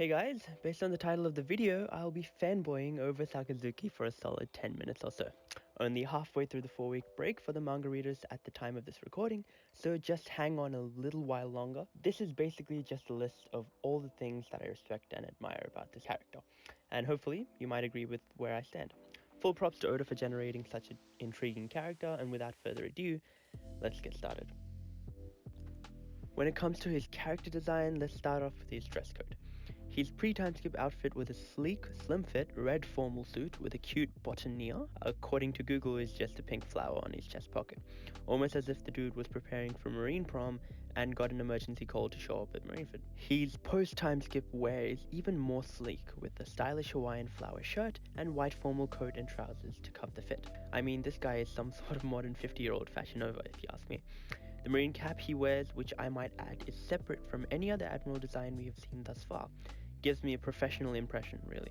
Hey guys, based on the title of the video, I'll be fanboying over Sakazuki for a solid 10 minutes or so. Only halfway through the 4-week break for the manga readers at the time of this recording, so just hang on a little while longer. This is basically just a list of all the things that I respect and admire about this character, and hopefully you might agree with where I stand. Full props to Oda for generating such an intriguing character, and without further ado, let's get started. When it comes to his character design, let's start off with his dress code. His pre-time skip outfit with a sleek, slim-fit, red formal suit with a cute bottoneer, according to Google, is just a pink flower on his chest pocket. Almost as if the dude was preparing for Marine Prom and got an emergency call to show up at Marineford. His post-time skip wear is even more sleek, with a stylish Hawaiian flower shirt and white formal coat and trousers to cover the fit. I mean, this guy is some sort of modern 50-year-old Fashion Nova, if you ask me. The marine cap he wears, which I might add is separate from any other admiral design we have seen thus far, gives me a professional impression, really.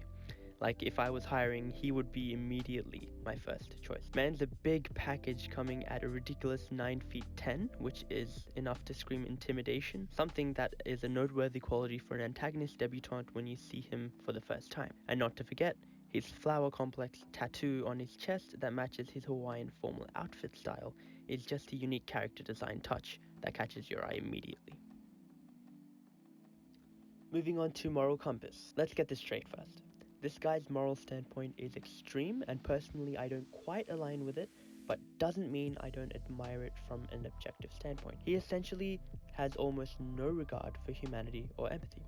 Like, if I was hiring, he would be immediately my first choice. Man's a big package coming at a ridiculous 9 feet 10, which is enough to scream intimidation, something that is a noteworthy quality for an antagonist debutant when you see him for the first time. And not to forget, his flower complex tattoo on his chest that matches his Hawaiian formal outfit style is just a unique character design touch that catches your eye immediately. Moving on to moral compass. Let's get this straight first. This guy's moral standpoint is extreme, and personally I don't quite align with it, but doesn't mean I don't admire it from an objective standpoint. He essentially has almost no regard for humanity or empathy,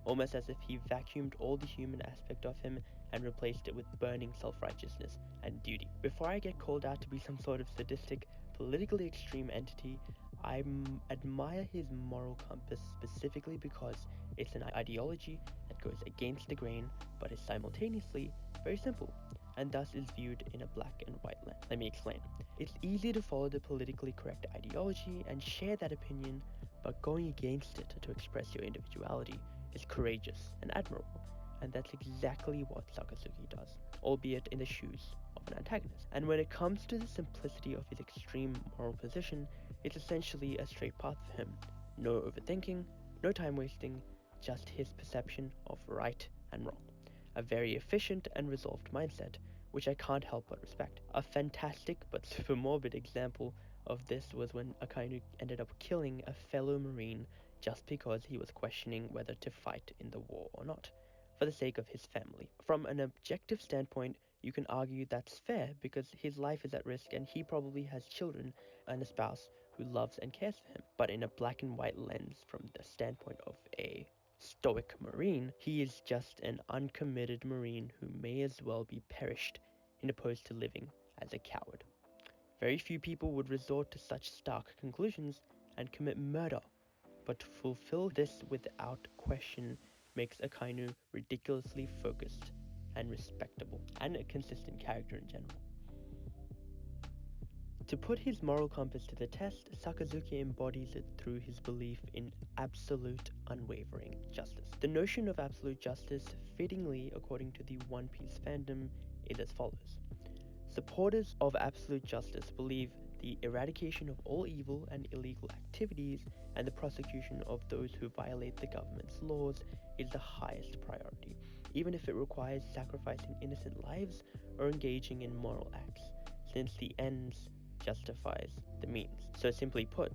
almost as if he vacuumed all the human aspect of him and replaced it with burning self-righteousness and duty. Before I get called out to be some sort of sadistic, politically extreme entity, I admire his moral compass specifically because it's an ideology that goes against the grain but is simultaneously very simple, and thus is viewed in a black and white lens. Let me explain. It's easy to follow the politically correct ideology and share that opinion, but going against it to express your individuality is courageous and admirable, and that's exactly what Sakazuki does, albeit in the shoes of an antagonist. And when it comes to the simplicity of his extreme moral position, it's essentially a straight path for him. No overthinking, no time wasting, just his perception of right and wrong. A very efficient and resolved mindset, which I can't help but respect. A fantastic but super morbid example of this was when Akainu ended up killing a fellow Marine just because he was questioning whether to fight in the war or not, for the sake of his family. From an objective standpoint, you can argue that's fair because his life is at risk and he probably has children and a spouse who loves and cares for him. But in a black and white lens, from the standpoint of a stoic Marine, he is just an uncommitted Marine who may as well be perished in opposed to living as a coward. Very few people would resort to such stark conclusions and commit murder, but to fulfill this without question makes Akainu ridiculously focused and respectable, and a consistent character in general. To put his moral compass to the test, Sakazuki embodies it through his belief in absolute, unwavering justice. The notion of absolute justice, fittingly according to the One Piece fandom, is as follows. Supporters of absolute justice believe the eradication of all evil and illegal activities and the prosecution of those who violate the government's laws is the highest priority, even if it requires sacrificing innocent lives or engaging in moral acts, since the ends justifies the means. So simply put,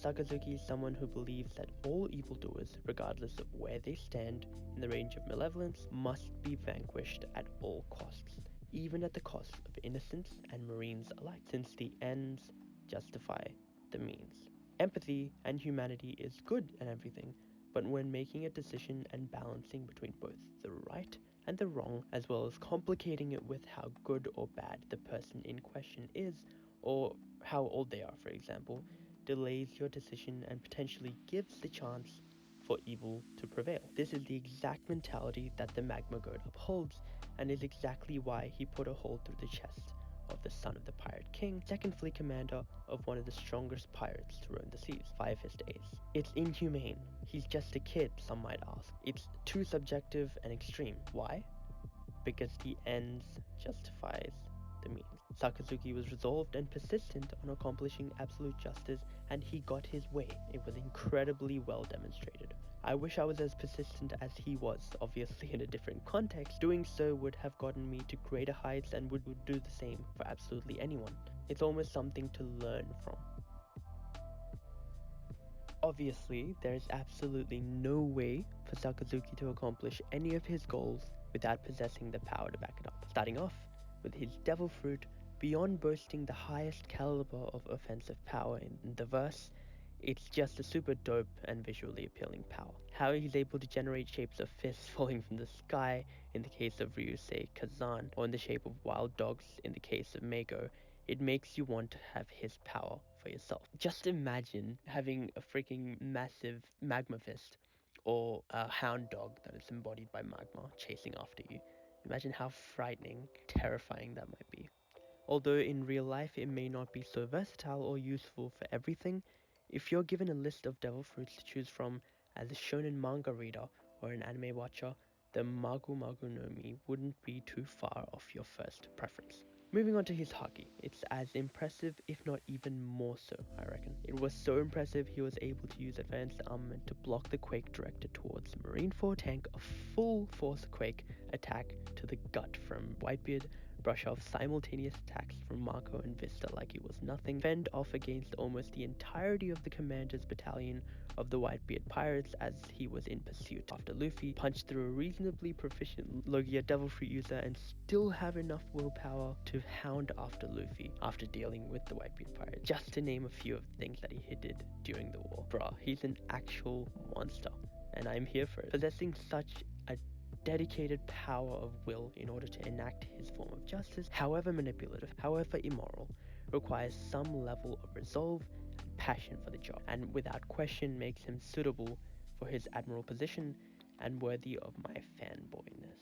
Sakazuki is someone who believes that all evildoers, regardless of where they stand in the range of malevolence, must be vanquished at all costs, even at the cost of innocents and Marines alike, since the ends justify the means. Empathy and humanity is good and everything, but when making a decision and balancing between both the right and the wrong, as well as complicating it with how good or bad the person in question is, or how old they are, for example, delays your decision and potentially gives the chance for evil to prevail. This is the exact mentality that the Magma Goat upholds, and is exactly why he put a hole through the chest of the son of the Pirate King, second fleet commander of one of the strongest pirates to roam the seas, 5 his days. It's inhumane. He's just a kid, some might ask. It's too subjective and extreme. Why? Because the ends justifies the means. Sakazuki was resolved and persistent on accomplishing absolute justice, and he got his way. It was incredibly well demonstrated. I wish I was as persistent as he was, obviously in a different context. Doing so would have gotten me to greater heights and would do the same for absolutely anyone. It's almost something to learn from. Obviously, there is absolutely no way for Sakazuki to accomplish any of his goals without possessing the power to back it up. Starting off with his Devil Fruit, beyond boasting the highest caliber of offensive power in the verse, it's just a super dope and visually appealing power. How he's able to generate shapes of fists falling from the sky in the case of Ryusei Kazan, or in the shape of wild dogs in the case of Meigo, it makes you want to have his power for yourself. Just imagine having a freaking massive magma fist, or a hound dog that is embodied by magma chasing after you. Imagine how frightening, terrifying that might be. Although in real life it may not be so versatile or useful for everything, if you're given a list of devil fruits to choose from as a shonen manga reader or an anime watcher, the Magu Magu no Mi wouldn't be too far off your first preference. Moving on to his Haki, it's as impressive if not even more so, I reckon. It was so impressive he was able to use advanced armament to block the quake directed towards the Marineford tank, a full force quake attack to the gut from Whitebeard, brush off simultaneous attacks from Marco and Vista like it was nothing, fend off against almost the entirety of the commander's battalion of the Whitebeard pirates as he was in pursuit after Luffy, punch through a reasonably proficient Logia Devil Fruit user and still have enough willpower to hound after Luffy after dealing with the Whitebeard pirates, just to name a few of the things that he did during the war. Bruh, he's an actual monster, and I'm here for it. Possessing such a dedicated power of will in order to enact his form of justice, however manipulative, however immoral, requires some level of resolve and passion for the job, and without question makes him suitable for his admiral position and worthy of my fanboyness.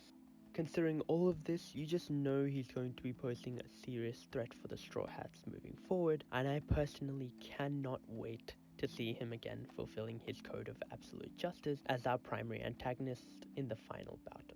Considering all of this, you just know he's going to be posing a serious threat for the Straw Hats moving forward, and I personally cannot wait to see him again fulfilling his code of absolute justice as our primary antagonist in the final bout